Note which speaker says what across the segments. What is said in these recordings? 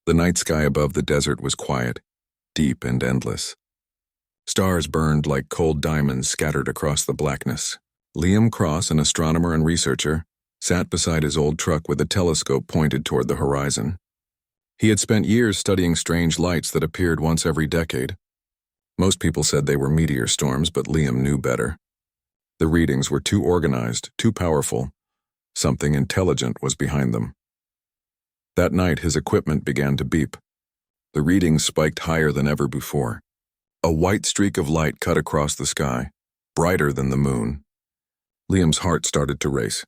Speaker 1: The night sky above the desert was quiet, deep and endless. Stars burned like cold diamonds scattered across the blackness. Liam Cross, an astronomer and researcher, sat beside his old truck with a telescope pointed toward the horizon. He had spent years studying strange lights that appeared once every decade. Most people said they were meteor storms, but Liam knew better. The readings were too organized, too powerful. Something intelligent was behind them. That night, his equipment began to beep. The readings spiked higher than ever before. A white streak of light cut across the sky, brighter than the moon. Liam's heart started to race.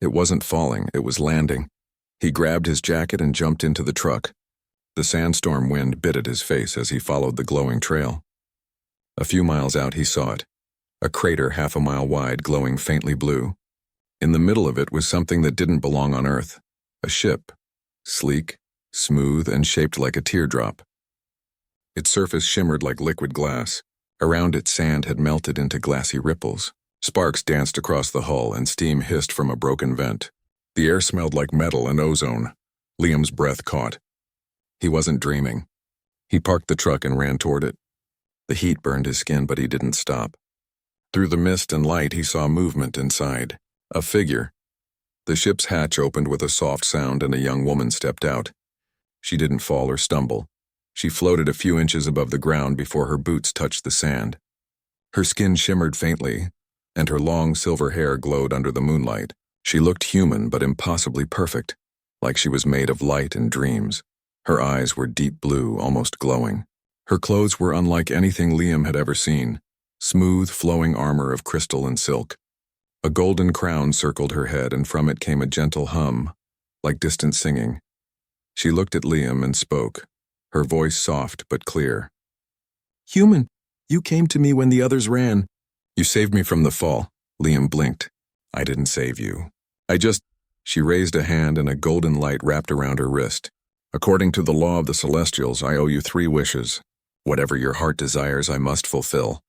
Speaker 1: It wasn't falling, it was landing. He grabbed his jacket and jumped into the truck. The sandstorm wind bit at his face as he followed the glowing trail. A few miles out, he saw it. A crater half a mile wide, glowing faintly blue. In the middle of it was something that didn't belong on Earth. A ship. Sleek, smooth, and shaped like a teardrop. Its surface shimmered like liquid glass. Around it, sand had melted into glassy ripples. Sparks danced across the hull and steam hissed from a broken vent. The air smelled like metal and ozone. Liam's breath caught. He wasn't dreaming. He parked the truck and ran toward it. The heat burned his skin, but he didn't stop. Through the mist and light, he saw movement inside. A figure. The ship's hatch opened with a soft sound and a young woman stepped out. She didn't fall or stumble. She floated a few inches above the ground before her boots touched the sand. Her skin shimmered faintly, and her long silver hair glowed under the moonlight. She looked human but impossibly perfect, like she was made of light and dreams. Her eyes were deep blue, almost glowing. Her clothes were unlike anything Liam had ever seen. Smooth, flowing armor of crystal and silk. A golden crown circled her head, and from it came a gentle hum, like distant singing. She looked at Liam and spoke, her voice soft but clear. "Human, you came to me when the others ran. You saved me from the fall." Liam blinked. "I didn't save you. She raised a hand and a golden light wrapped around her wrist. "According to the law of the Celestials, I owe you 3 wishes. Whatever your heart desires, I must fulfill."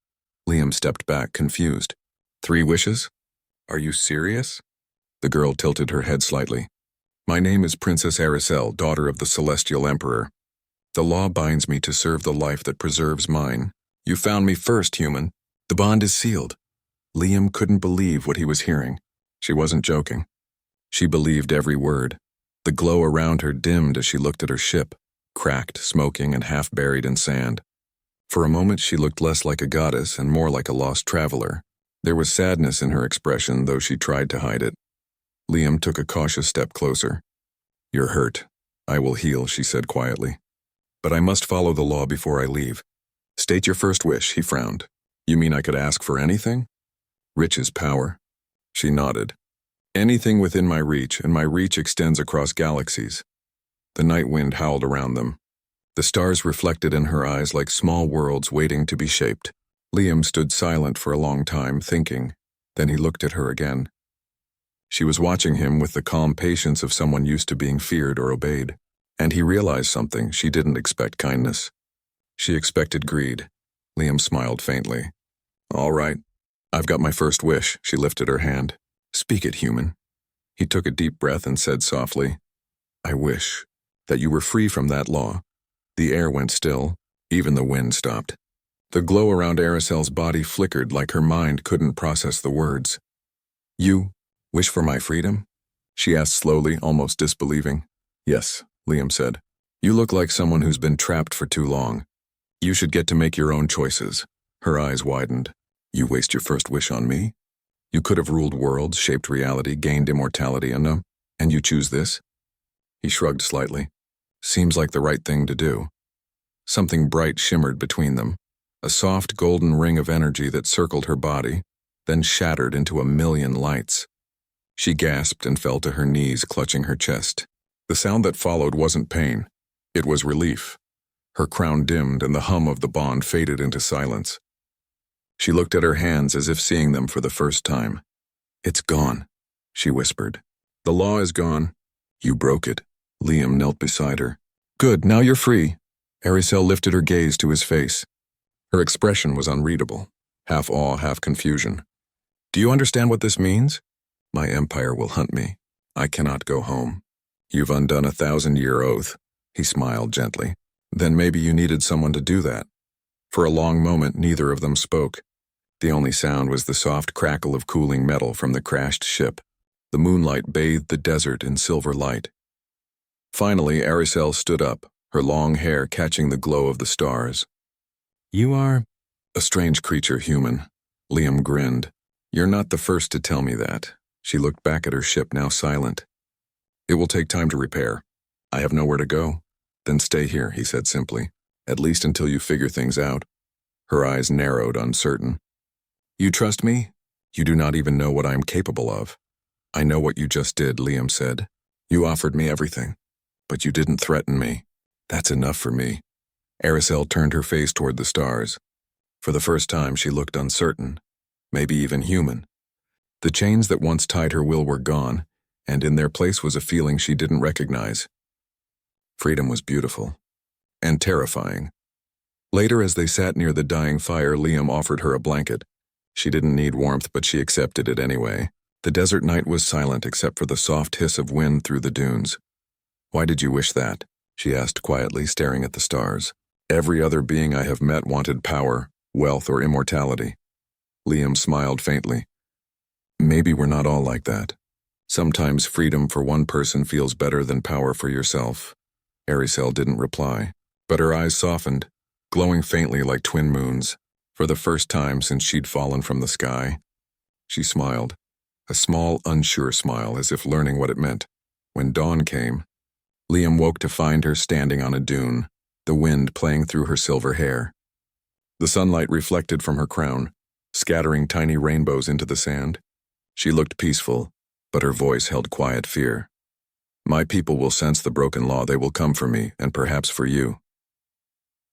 Speaker 1: Liam stepped back, confused. 3 wishes? Are you serious? The girl tilted her head slightly. "My name is Princess Aracel, daughter of the Celestial Emperor. The law binds me to serve the life that preserves mine. You found me first, human. The bond is sealed." Liam couldn't believe what he was hearing. She wasn't joking. She believed every word. The glow around her dimmed as she looked at her ship, cracked, smoking, and half buried in sand. For a moment she looked less like a goddess and more like a lost traveler. There was sadness in her expression, though she tried to hide it. Liam took a cautious step closer. "You're hurt. I will heal," she said quietly. "But I must follow the law before I leave. State your first wish," he frowned. "You mean I could ask for anything?" "Riches, power." She nodded. "Anything within my reach, and my reach extends across galaxies." The night wind howled around them. The stars reflected in her eyes like small worlds waiting to be shaped. Liam stood silent for a long time, thinking. Then he looked at her again. She was watching him with the calm patience of someone used to being feared or obeyed. And he realized something. She didn't expect kindness. She expected greed. Liam smiled faintly. "All right. I've got my first wish." She lifted her hand. "Speak it, human." He took a deep breath and said softly, "I wish that you were free from that law." The air went still. Even the wind stopped. The glow around Aracel's body flickered like her mind couldn't process the words. "You wish for my freedom?" she asked slowly, almost disbelieving. "Yes," Liam said. "You look like someone who's been trapped for too long. You should get to make your own choices." Her eyes widened. "You waste your first wish on me? You could have ruled worlds, shaped reality, gained immortality, and you choose this?" He shrugged slightly. "Seems like the right thing to do." Something bright shimmered between them. A soft golden ring of energy that circled her body, then shattered into 1,000,000 lights. She gasped and fell to her knees, clutching her chest. The sound that followed wasn't pain. It was relief. Her crown dimmed and the hum of the bond faded into silence. She looked at her hands as if seeing them for the first time. "It's gone," she whispered. "The law is gone. You broke it." Liam knelt beside her. "Good, now you're free." Aracel lifted her gaze to his face. Her expression was unreadable, half awe, half confusion. "Do you understand what this means?" "My empire will hunt me. I cannot go home. You've undone a 1,000-year oath. He smiled gently. Then maybe you needed someone to do that. For a long moment, neither of them spoke. The only sound was the soft crackle of cooling metal from the crashed ship. The moonlight bathed the desert in silver light. Finally, Aricel stood up, her long hair catching the glow of the stars. You are a strange creature, human. Liam grinned. You're not the first to tell me that. She looked back at her ship, now silent. It will take time to repair. I have nowhere to go. Then stay here, he said simply, at least until you figure things out. Her eyes narrowed, uncertain. You trust me? You do not even know what I am capable of. I know what you just did, Liam said. You offered me everything, but you didn't threaten me. That's enough for me. Aricel turned her face toward the stars. For the first time, she looked uncertain, maybe even human. The chains that once tied her will were gone, and in their place was a feeling she didn't recognize. Freedom was beautiful and terrifying. Later, as they sat near the dying fire, Liam offered her a blanket. She didn't need warmth, but she accepted it anyway. The desert night was silent except for the soft hiss of wind through the dunes. Why did you wish that? She asked quietly, staring at the stars. Every other being I have met wanted power, wealth, or immortality. Liam smiled faintly. Maybe we're not all like that. Sometimes freedom for one person feels better than power for yourself. Aricel didn't reply, but her eyes softened, glowing faintly like twin moons. For the first time since she'd fallen from the sky, she smiled, a small, unsure smile, as if learning what it meant. When dawn came, Liam woke to find her standing on a dune, the wind playing through her silver hair. The sunlight reflected from her crown, scattering tiny rainbows into the sand. She looked peaceful, but her voice held quiet fear. My people will sense the broken law. They will come for me, and perhaps for you.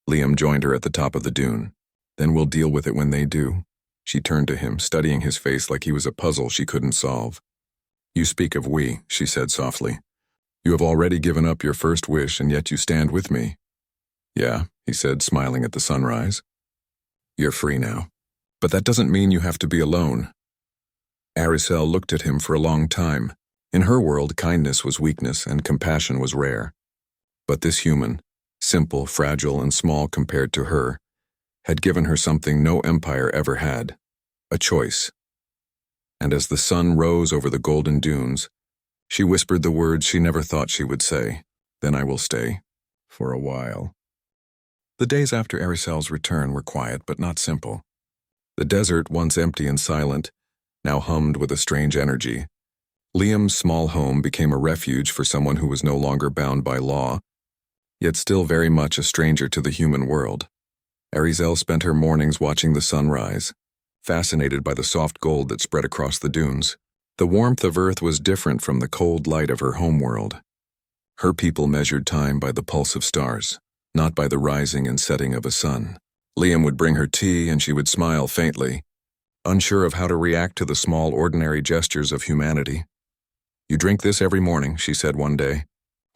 Speaker 1: Liam joined her at the top of the dune. Then we'll deal with it when they do. She turned to him, studying his face like he was a puzzle she couldn't solve. You speak of we, she said softly. You have already given up your first wish, and yet you stand with me. Yeah, he said, smiling at the sunrise. You're free now. But that doesn't mean you have to be alone. Aricel looked at him for a long time. In her world, kindness was weakness and compassion was rare. But this human, simple, fragile, and small compared to her, had given her something no empire ever had, a choice. And as the sun rose over the golden dunes, she whispered the words she never thought she would say, Then I will stay, for a while. The days after Aricel's return were quiet but not simple. The desert, once empty and silent, now hummed with a strange energy. Liam's small home became a refuge for someone who was no longer bound by law, yet still very much a stranger to the human world. Aricel spent her mornings watching the sunrise, fascinated by the soft gold that spread across the dunes. The warmth of Earth was different from the cold light of her homeworld. Her people measured time by the pulse of stars, not by the rising and setting of a sun. Liam would bring her tea and she would smile faintly, unsure of how to react to the small, ordinary gestures of humanity. You drink this every morning, she said one day,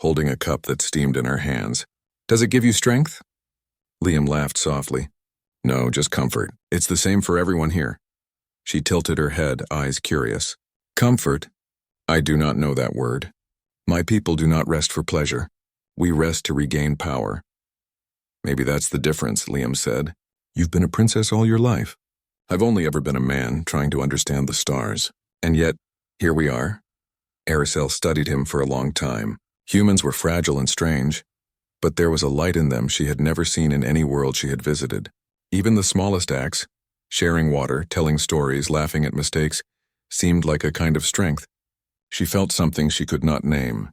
Speaker 1: holding a cup that steamed in her hands. Does it give you strength? Liam laughed softly. No, just comfort. It's the same for everyone here. She tilted her head, eyes curious. Comfort? I do not know that word. My people do not rest for pleasure. We rest to regain power. Maybe that's the difference, Liam said. You've been a princess all your life. I've only ever been a man trying to understand the stars. And yet, here we are. Aricel studied him for a long time. Humans were fragile and strange, but there was a light in them she had never seen in any world she had visited. Even the smallest acts, sharing water, telling stories, laughing at mistakes, seemed like a kind of strength. She felt something she could not name.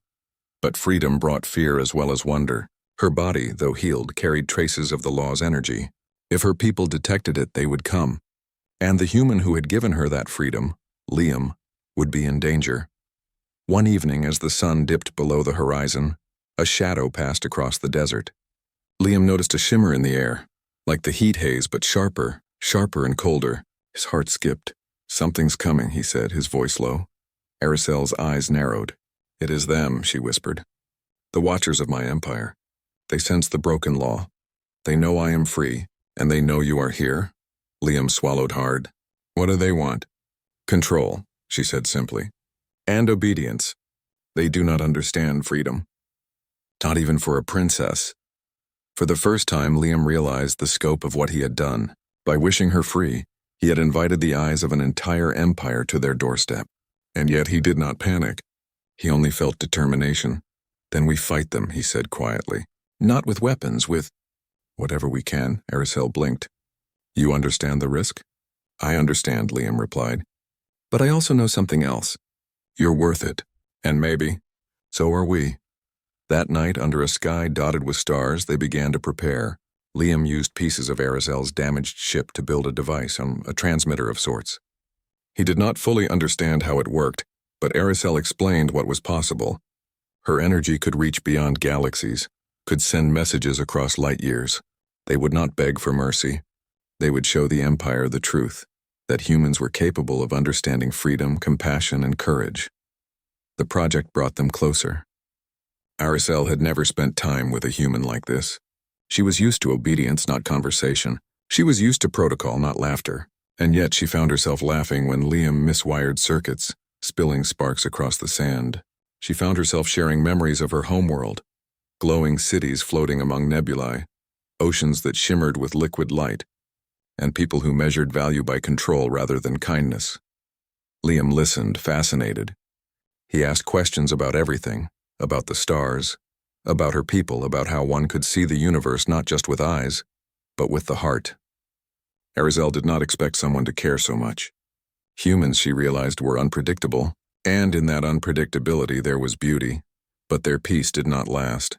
Speaker 1: But freedom brought fear as well as wonder. Her body, though healed, carried traces of the law's energy. If her people detected it, they would come. And the human who had given her that freedom, Liam, would be in danger. One evening, as the sun dipped below the horizon, a shadow passed across the desert. Liam noticed a shimmer in the air, like the heat haze, but sharper and colder. His heart skipped. Something's coming, he said, his voice low. Aricel's eyes narrowed. It is them, she whispered. The watchers of my empire. They sense the broken law. They know I am free, and they know you are here. Liam swallowed hard. What do they want? Control, she said simply. And obedience. They do not understand freedom. Not even for a princess. For the first time, Liam realized the scope of what he had done. By wishing her free, he had invited the eyes of an entire empire to their doorstep. And yet he did not panic. He only felt determination. Then we fight them, he said quietly. Not with weapons, with whatever we can, Aracel blinked. You understand the risk? I understand, Liam replied. But I also know something else. You're worth it. And maybe, so are we. That night, under a sky dotted with stars, they began to prepare. Liam used pieces of Aracel's damaged ship to build a device, a transmitter of sorts. He did not fully understand how it worked, but Aracel explained what was possible. Her energy could reach beyond galaxies, could send messages across light years. They would not beg for mercy. They would show the Empire the truth, that humans were capable of understanding freedom, compassion, and courage. The project brought them closer. Aracel had never spent time with a human like this. She was used to obedience, not conversation. She was used to protocol, not laughter. And yet she found herself laughing when Liam miswired circuits, spilling sparks across the sand. She found herself sharing memories of her homeworld, glowing cities floating among nebulae, oceans that shimmered with liquid light, and people who measured value by control rather than kindness. Liam listened, fascinated. He asked questions about everything, about the stars, about her people, about how one could see the universe not just with eyes, but with the heart. Aracel did not expect someone to care so much. Humans, she realized, were unpredictable, and in that unpredictability there was beauty, but their peace did not last.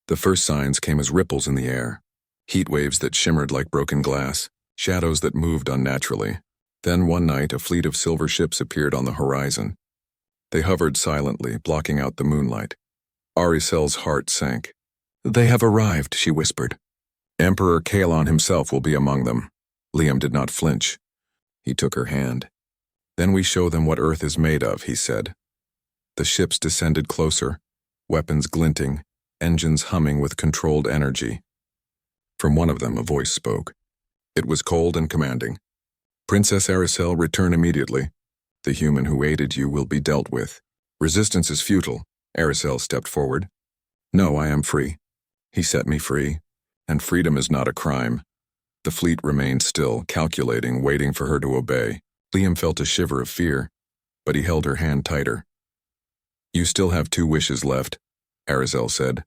Speaker 1: The first signs came as ripples in the air, heat waves that shimmered like broken glass, shadows that moved unnaturally. Then one night a fleet of silver ships appeared on the horizon. They hovered silently, blocking out the moonlight. Aracel's heart sank. They have arrived, she whispered. Emperor Kalon himself will be among them. Liam did not flinch. He took her hand. Then we show them what Earth is made of, he said. The ships descended closer, weapons glinting, engines humming with controlled energy. From one of them a voice spoke. It was cold and commanding. Princess Aracel, return immediately. The human who aided you will be dealt with. Resistance is futile. Aracel stepped forward. No, I am free. He set me free, and freedom is not a crime. The fleet remained still, calculating, waiting for her to obey. Liam felt a shiver of fear, but he held her hand tighter. You still have 2 wishes left, Aracel said,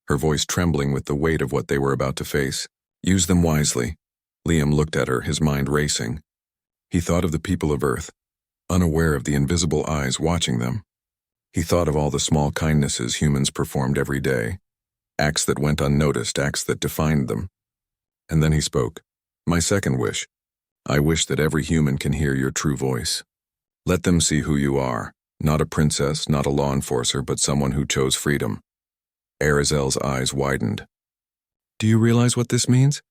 Speaker 1: her voice trembling with the weight of what they were about to face. Use them wisely. Liam looked at her, his mind racing. He thought of the people of Earth, unaware of the invisible eyes watching them. He thought of all the small kindnesses humans performed every day, acts that went unnoticed, acts that defined them. And then he spoke. My second wish. I wish that every human can hear your true voice. Let them see who you are, not a princess, not a law enforcer, but someone who chose freedom. Aracel's eyes widened. Do you realize what this means?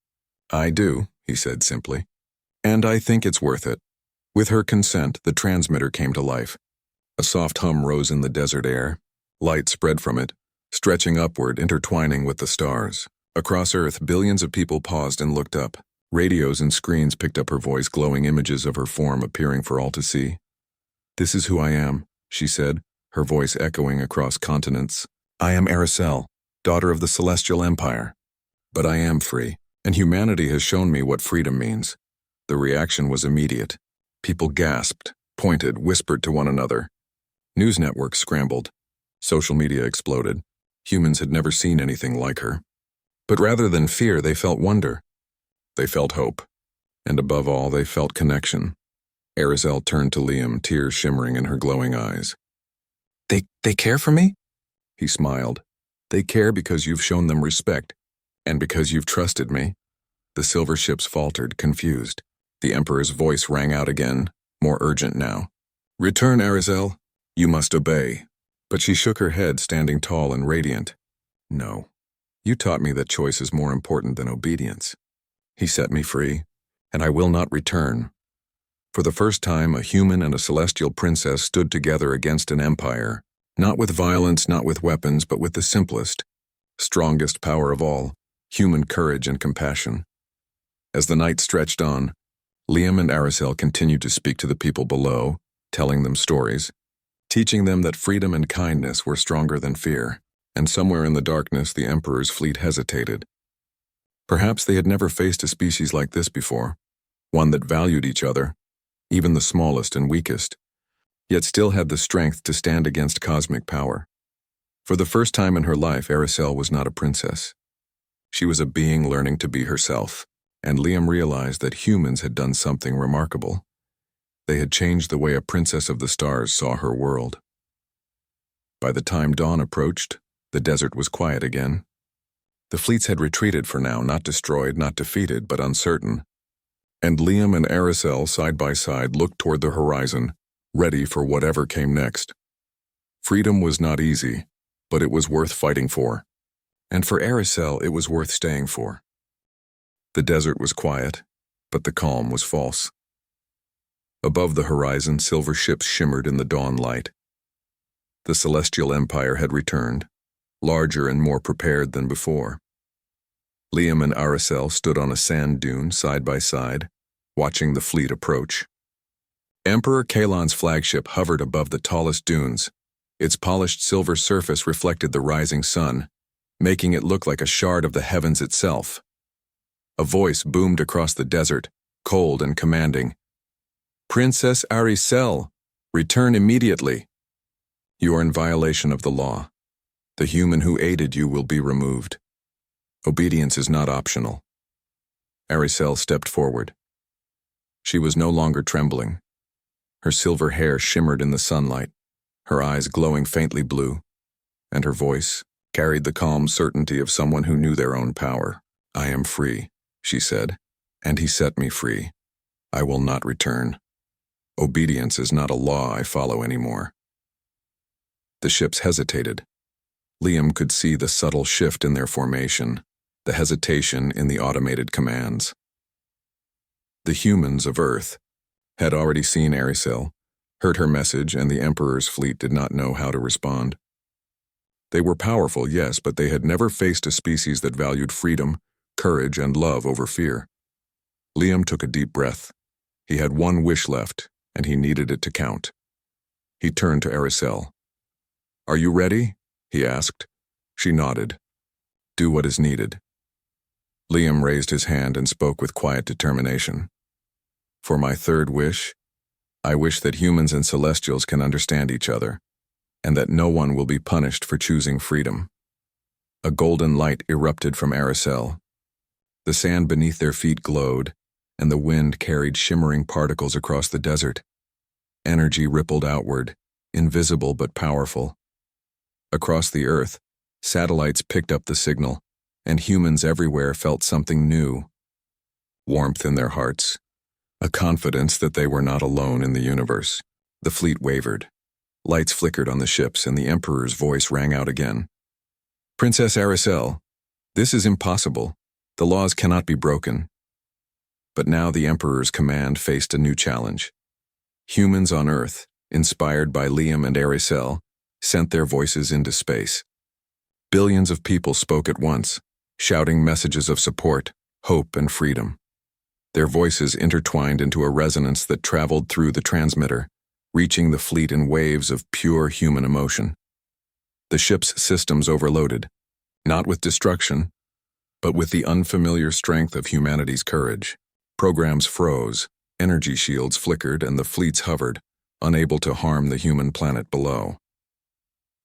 Speaker 1: I do, he said simply. And I think it's worth it. With her consent, the transmitter came to life. A soft hum rose in the desert air. Light spread from it, stretching upward, intertwining with the stars. Across Earth, billions of people paused and looked up. Radios and screens picked up her voice, glowing images of her form appearing for all to see. This is who I am, she said, her voice echoing across continents. I am Aracel, daughter of the Celestial Empire. But I am free, and humanity has shown me what freedom means. The reaction was immediate. People gasped, pointed, whispered to one another. News networks scrambled. Social media exploded. Humans had never seen anything like her. But rather than fear, they felt wonder. They felt hope. And above all, they felt connection. Aracel turned to Liam, tears shimmering in her glowing eyes. They care for me? He smiled. They care because you've shown them respect, and because you've trusted me. The silver ships faltered, confused. The Emperor's voice rang out again, more urgent now. Return, Aracel. You must obey. But she shook her head, standing tall and radiant. No. You taught me that choice is more important than obedience. He set me free, and I will not return. For the first time, a human and a celestial princess stood together against an empire, not with violence, not with weapons, but with the simplest, strongest power of all, human courage and compassion. As the night stretched on, Liam and Aracel continued to speak to the people below, telling them stories, teaching them that freedom and kindness were stronger than fear. and somewhere in the darkness the Emperor's fleet hesitated. Perhaps they had never faced a species like this before, one that valued each other, even the smallest and weakest, yet still had the strength to stand against cosmic power. For the first time in her life, Aricel was not a princess. She was a being learning to be herself, and Liam realized that humans had done something remarkable. They had changed the way a princess of the stars saw her world. By the time dawn approached, the desert was quiet again. The fleets had retreated for now, not destroyed, not defeated, but uncertain. And Liam and Aricel, side by side, looked toward the horizon, ready for whatever came next. Freedom was not easy, but it was worth fighting for. And for Aricel, it was worth staying for. The desert was quiet, but the calm was false. Above the horizon, silver ships shimmered in the dawn light. The Celestial Empire had returned, larger and more prepared than before. Liam and Aricel stood on a sand dune side by side, watching the fleet approach. Emperor Kalon's flagship hovered above the tallest dunes. Its polished silver surface reflected the rising sun, making it look like a shard of the heavens itself. A voice boomed across the desert, cold and commanding. "Princess Aricel, return immediately. You are in violation of the law. The human who aided you will be removed. Obedience is not optional." Aricel stepped forward. She was no longer trembling. Her silver hair shimmered in the sunlight, her eyes glowing faintly blue, and her voice carried the calm certainty of someone who knew their own power. "I am free," she said, "and he set me free. I will not return. Obedience is not a law I follow anymore." The ships hesitated. Liam could see the subtle shift in their formation, the hesitation in the automated commands. The humans of Earth had already seen Aricel, heard her message, and the Emperor's fleet did not know how to respond. They were powerful, yes, but they had never faced a species that valued freedom, courage, and love over fear. Liam took a deep breath. He had one wish left, and he needed it to count. He turned to Aricel. "Are you ready?" he asked. She nodded. "Do what is needed." Liam raised his hand and spoke with quiet determination. "For my third wish, I wish that humans and Celestials can understand each other, and that no one will be punished for choosing freedom." A golden light erupted from Aricel. The sand beneath their feet glowed, and the wind carried shimmering particles across the desert. Energy rippled outward, invisible but powerful. Across the earth, satellites picked up the signal, and humans everywhere felt something new. Warmth in their hearts, a confidence that they were not alone in the universe. The fleet wavered. Lights flickered on the ships, and the Emperor's voice rang out again. "Princess Aricel, this is impossible. The laws cannot be broken." But now the Emperor's command faced a new challenge. Humans on Earth, inspired by Liam and Aricel, sent their voices into space. Billions of people spoke at once, shouting messages of support, hope, and freedom. Their voices intertwined into a resonance that traveled through the transmitter, reaching the fleet in waves of pure human emotion. The ship's systems overloaded, not with destruction, but with the unfamiliar strength of humanity's courage. Programs froze, energy shields flickered, and the fleets hovered, unable to harm the human planet below.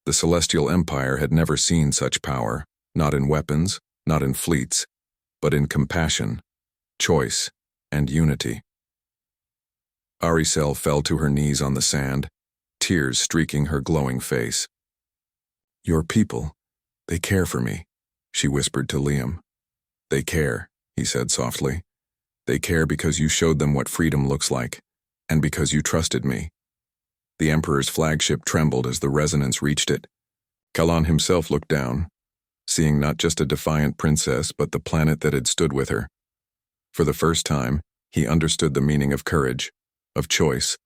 Speaker 1: The Celestial Empire had never seen such power, not in weapons, not in fleets, but in compassion, choice, and unity. Aricel fell to her knees on the sand, tears streaking her glowing face. "Your people, they care for me," she whispered to Liam. "They care," he said softly. "They care because you showed them what freedom looks like, and because you trusted me." The Emperor's flagship trembled as the resonance reached it. Kalon himself looked down, seeing not just a defiant princess, but the planet that had stood with her. For the first time, he understood the meaning of courage, of choice,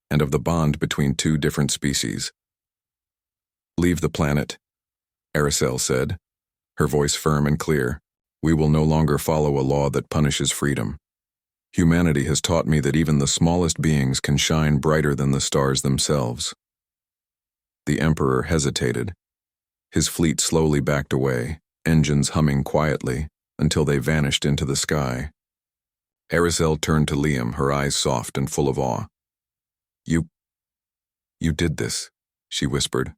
Speaker 1: and of the bond between two different species. "Leave the planet," Aricel said, her voice firm and clear. "We will no longer follow a law that punishes freedom. Humanity has taught me that even the smallest beings can shine brighter than the stars themselves." The Emperor hesitated. His fleet slowly backed away, engines humming quietly, until they vanished into the sky. Aracel turned to Liam, her eyes soft and full of awe. You did this," she whispered.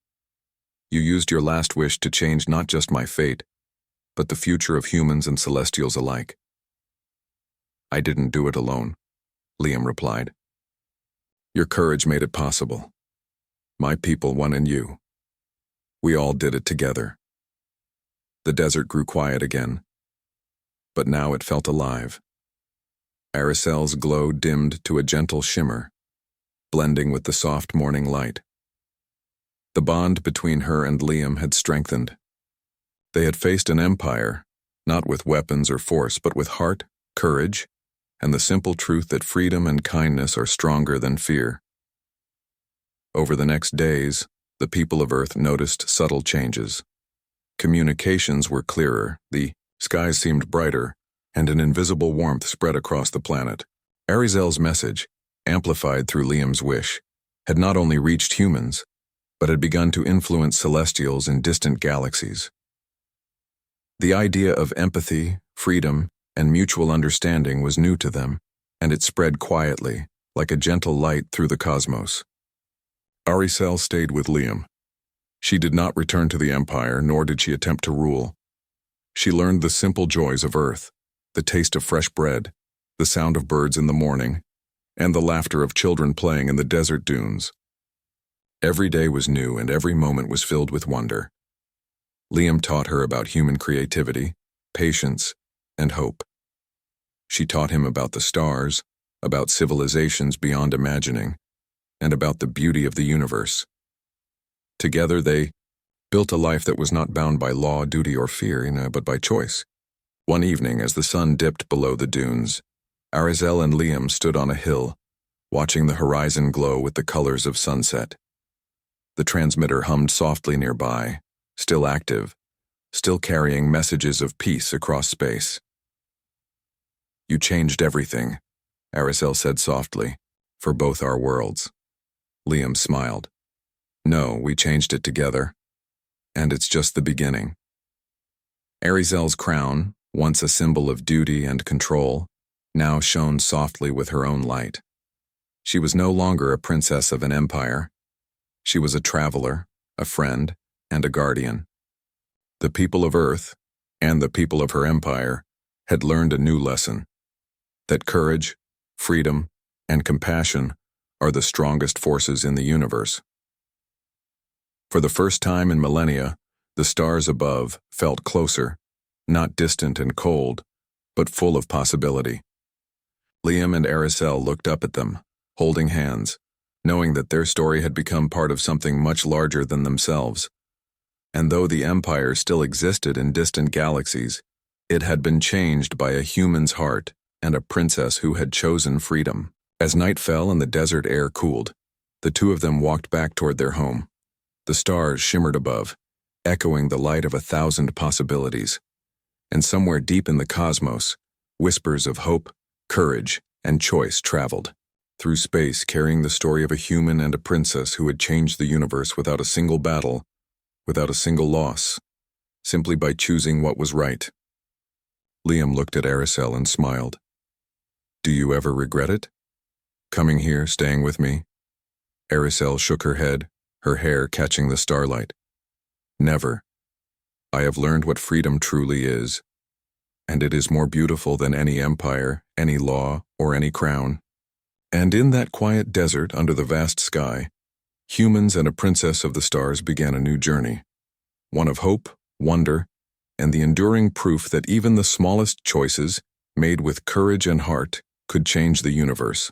Speaker 1: "You used your last wish to change not just my fate, but the future of humans and celestials alike." "I didn't do it alone," Liam replied. "Your courage made it possible. My people won in you. We all did it together." The desert grew quiet again, but now it felt alive. Aracel's glow dimmed to a gentle shimmer, blending with the soft morning light. The bond between her and Liam had strengthened. They had faced an empire, not with weapons or force, but with heart, courage, and the simple truth that freedom and kindness are stronger than fear. Over the next days, the people of Earth noticed subtle changes. Communications were clearer, the skies seemed brighter, and an invisible warmth spread across the planet. Aracel's message, amplified through Liam's wish, had not only reached humans, but had begun to influence celestials in distant galaxies. The idea of empathy, freedom, and mutual understanding was new to them, and it spread quietly, like a gentle light through the cosmos. Aracel stayed with Liam. She did not return to the Empire, nor did she attempt to rule. She learned the simple joys of Earth, the taste of fresh bread, the sound of birds in the morning, and the laughter of children playing in the desert dunes. Every day was new and every moment was filled with wonder. Liam taught her about human creativity, patience, and hope. She taught him about the stars, about civilizations beyond imagining, and about the beauty of the universe. Together they built a life that was not bound by law, duty, or fear, but by choice. One evening, as the sun dipped below the dunes, Aracel and Liam stood on a hill, watching the horizon glow with the colors of sunset. The transmitter hummed softly nearby, still active, still carrying messages of peace across space. "You changed everything," Aracel said softly, "for both our worlds." Liam smiled. "No, we changed it together, and it's just the beginning." Aracel's crown, once a symbol of duty and control, now shone softly with her own light. She was no longer a princess of an empire. She was a traveler, a friend, and a guardian. The people of Earth, and the people of her empire, had learned a new lesson: that courage, freedom, and compassion are the strongest forces in the universe. For the first time in millennia, the stars above felt closer, not distant and cold, but full of possibility. Liam and Aracel looked up at them, holding hands, knowing that their story had become part of something much larger than themselves. And though the Empire still existed in distant galaxies, it had been changed by a human's heart and a princess who had chosen freedom. As night fell and the desert air cooled, the two of them walked back toward their home. The stars shimmered above, echoing the light of 1,000 possibilities. And somewhere deep in the cosmos, whispers of hope, courage, and choice traveled through space, carrying the story of a human and a princess who had changed the universe without a single battle, without a single loss, simply by choosing what was right. Liam looked at Aracel and smiled. "Do you ever regret it? Coming here, staying with me?" Aracel shook her head, her hair catching the starlight. "Never. I have learned what freedom truly is, and it is more beautiful than any empire, any law, or any crown." And in that quiet desert under the vast sky, humans and a princess of the stars began a new journey, one of hope, wonder, and the enduring proof that even the smallest choices, made with courage and heart, could change the universe.